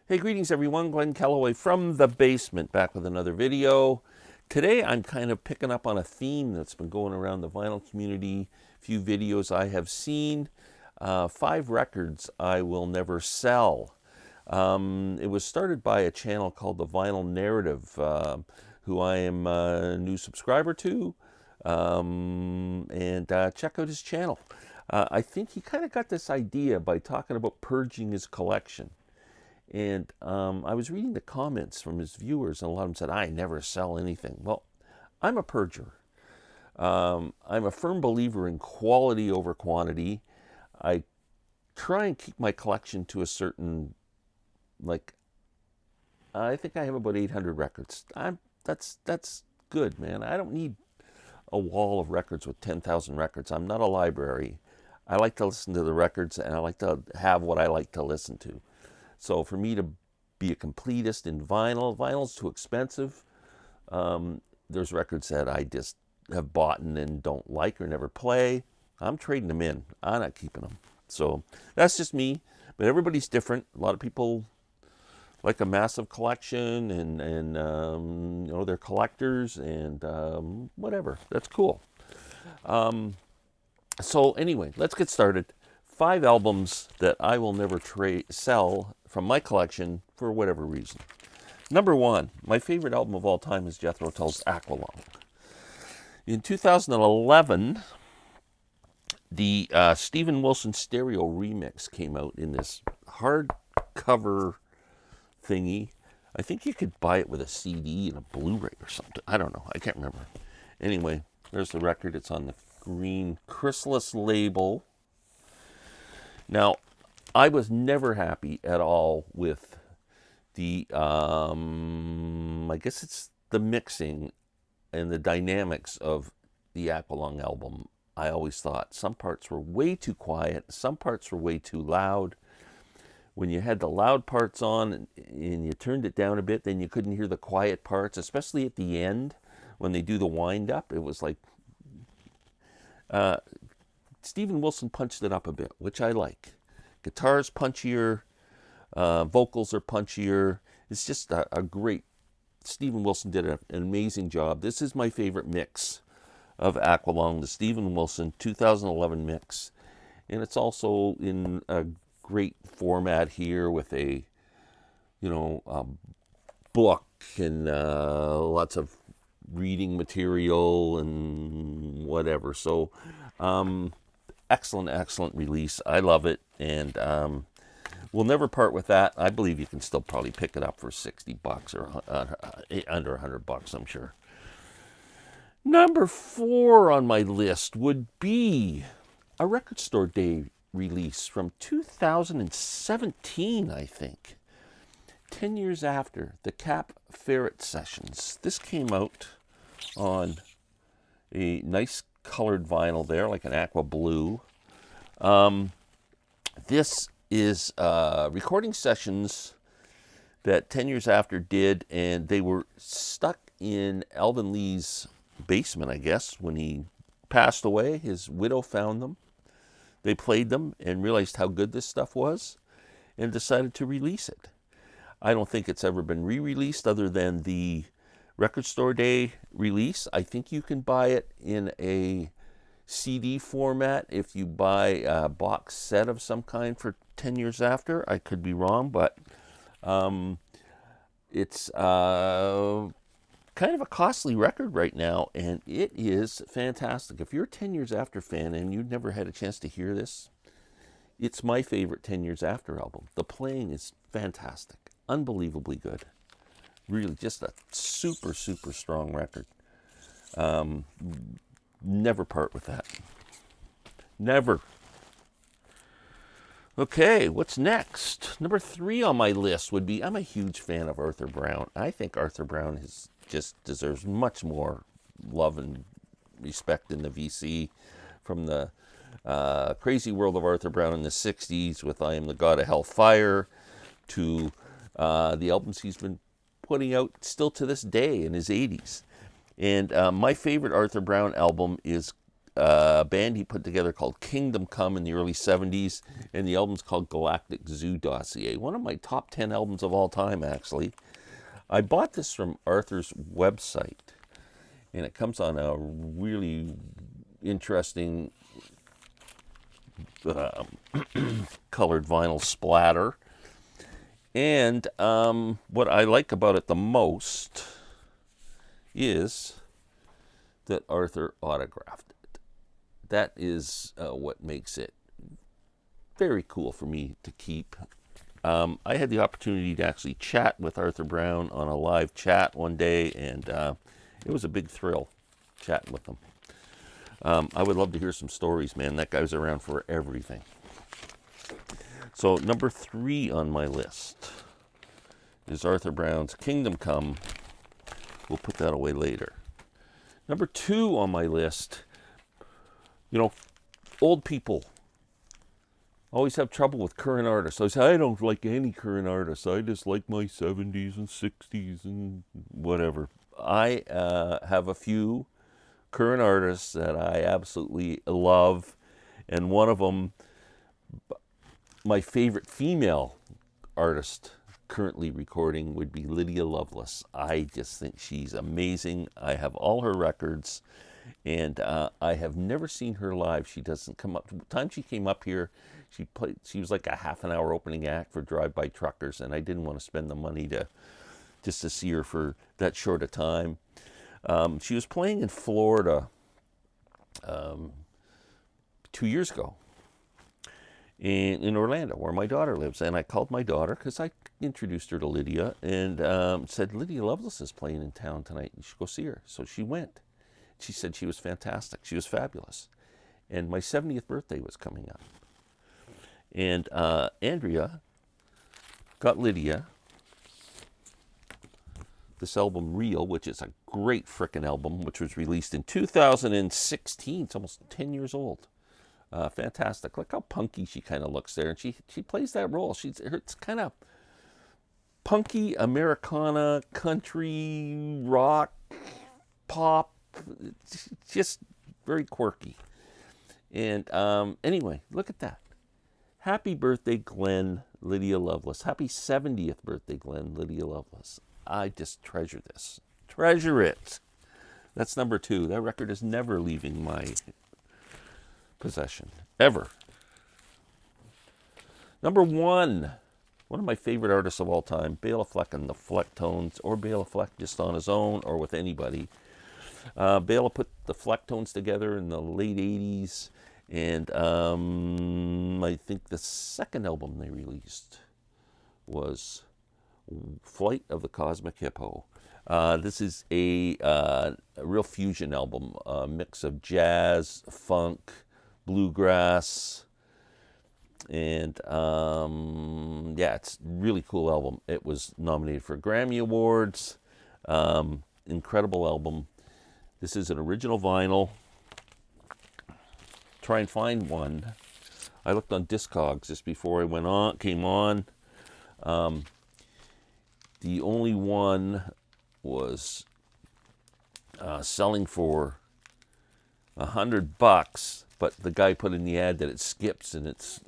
Hey, greetings everyone. Glenn Calloway from the basement, back with another video. Today I'm kind of picking up on a theme that's been going around the vinyl community. A few videos I have seen. 5 records I will never sell. It was started by a channel called The Vinyl Narrative, who I am a new subscriber to. And check out his channel. I think he kind of got this idea by talking about purging his collection. And I was reading the comments from his viewers, and a lot of them said, I never sell anything. Well, I'm a purger. I'm a firm believer in quality over quantity. I try and keep my collection to a certain, I think I have about 800 records. That's good, man. I don't need a wall of records with 10,000 records. I'm not a library. I like to listen to the records, and I like to have what I like to listen to. So for me to be a completist in vinyl's too expensive. There's records that I just have bought and don't like or never play. I'm trading them in. I'm not keeping them. So that's just me. But everybody's different. A lot of people like a massive collection, and they're collectors and whatever. That's cool. So anyway, let's get started. 5 albums that I will never sell from my collection for whatever reason. Number 1, my favorite album of all time is Jethro Tull's Aqualung. In 2011, the Steven Wilson stereo remix came out in this hardcover thingy. I think you could buy it with a CD and a Blu-ray or something. I don't know. I can't remember. Anyway, there's the record. It's on the green chrysalis label. Now, I was never happy at all with the, I guess it's the mixing and the dynamics of the Aqualung album. I always thought some parts were way too quiet, some parts were way too loud. When you had the loud parts on and you turned it down a bit, then you couldn't hear the quiet parts, especially at the end when they do the wind up. It was like Steven Wilson punched it up a bit, which I like. Guitar's punchier, vocals are punchier. It's just a great, Steven Wilson did an amazing job. This is my favorite mix of Aqualung, the Steven Wilson 2011 mix. And it's also in a great format here with a, book and lots of reading material and whatever. So, excellent release. I love it, and we'll never part with that. I believe you can still probably pick it up for $60 or under $100, I'm sure. Number 4 on my list would be a Record Store Day release from 2017, I think. 10 years after, the Cap Ferret Sessions. This came out on a nice colored vinyl there, like an aqua blue. This is recording sessions that 10 years after did, and they were stuck in Alvin Lee's basement, I guess, when he passed away. His widow found them. They played them and realized how good this stuff was and decided to release it. I don't think it's ever been re-released other than the Record Store Day release. I think you can buy it in a CD format if you buy a box set of some kind for 10 years after. I could be wrong, but it's kind of a costly record right now, and it is fantastic. If you're a 10 years after fan and you've never had a chance to hear this, it's my favorite 10 years after album. The playing is fantastic, unbelievably good. Really just a super strong record. Never part with that. Never. Okay, what's next? Number 3 on my list would be, I'm a huge fan of Arthur Brown. I think Arthur Brown just deserves much more love and respect in the VC, from the crazy world of Arthur Brown in the 60s with I Am the God of Hellfire to the albums he's been putting out still to this day in his 80s. And my favorite Arthur Brown album is a band he put together called Kingdom Come in the early 70s, and the album's called Galactic Zoo Dossier. One of my top 10 albums of all time, actually. I bought this from Arthur's website, and it comes on a really interesting colored vinyl splatter. And what I like about it the most is that Arthur autographed it. That is what makes it very cool for me to keep. I had the opportunity to actually chat with Arthur Brown on a live chat one day, and it was a big thrill chatting with him. I would love to hear some stories, man. That guy was around for everything. So number 3 on my list is Arthur Brown's Kingdom Come. We'll put that away later. Number 2 on my list, old people always have trouble with current artists. I say, I don't like any current artists. I just like my 70s and 60s and whatever. I have a few current artists that I absolutely love, and one of them, my favorite female artist currently recording, would be Lydia Loveless. I just think she's amazing. I have all her records, and I have never seen her live. She doesn't come up. The time she came up here, she was like a half an hour opening act for Drive-By Truckers, and I didn't want to spend the money just to see her for that short a time. She was playing in Florida 2 years ago, in Orlando, where my daughter lives. And I called my daughter because I introduced her to Lydia, and said, Lydia Loveless is playing in town tonight. You should go see her. So she went. She said she was fantastic. She was fabulous. And my 70th birthday was coming up. And Andrea got Lydia this album Real, which is a great frickin' album, which was released in 2016. It's almost 10 years old. Fantastic. Look how punky she kind of looks there. And she plays that role. It's kind of punky, Americana, country, rock, pop. It's just very quirky. And anyway, look at that. Happy birthday, Glenn, Lydia Loveless. Happy 70th birthday, Glenn, Lydia Loveless. I just treasure this. Treasure it. That's number 2. That record is never leaving my possession. Ever. Number 1. One of my favorite artists of all time, Béla Fleck and the Flecktones, or Béla Fleck just on his own, or with anybody. Béla put the Flecktones together in the late 80s, and I think the second album they released was Flight of the Cosmic Hippo. This is a real fusion album, a mix of jazz, funk, bluegrass, and yeah, it's a really cool album. It was nominated for Grammy Awards. Incredible album. This is an original vinyl. Try and find one. I looked on Discogs just before I came on. The only one was selling for $100, but the guy put in the ad that it skips and it's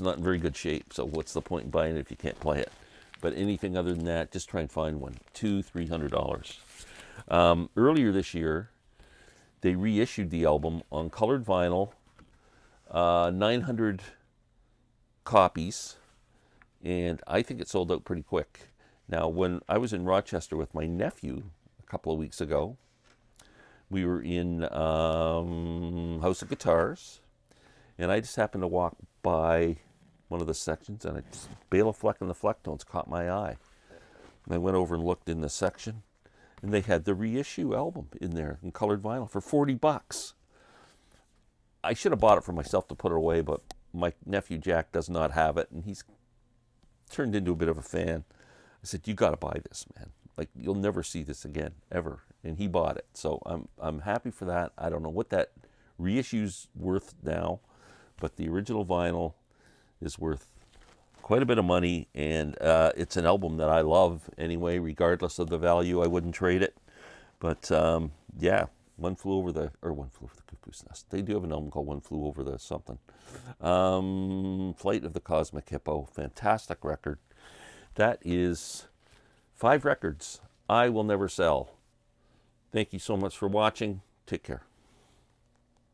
not in very good shape. So what's the point in buying it if you can't play it? But anything other than that, just try and find one. $200-300. Earlier this year, they reissued the album on colored vinyl, 900 copies, and I think it sold out pretty quick. Now, when I was in Rochester with my nephew a couple of weeks ago, we were in House of Guitars, and I just happened to walk by one of the sections, and Béla Fleck and the Flecktones caught my eye. And I went over and looked in the section, and they had the reissue album in there in colored vinyl for $40. I should have bought it for myself to put it away, but my nephew Jack does not have it, and he's turned into a bit of a fan. I said, you got to buy this, man. Like, you'll never see this again, ever. And he bought it. So I'm happy for that. I don't know what that reissue's worth now, but the original vinyl is worth quite a bit of money, and it's an album that I love anyway, regardless of the value. I wouldn't trade it. But yeah, One Flew Over the, or One Flew Over the Cuckoo's Nest. They do have an album called One Flew Over the something. Flight of the Cosmic Hippo, fantastic record. That is 5 records I will never sell. Thank you so much for watching. Take care.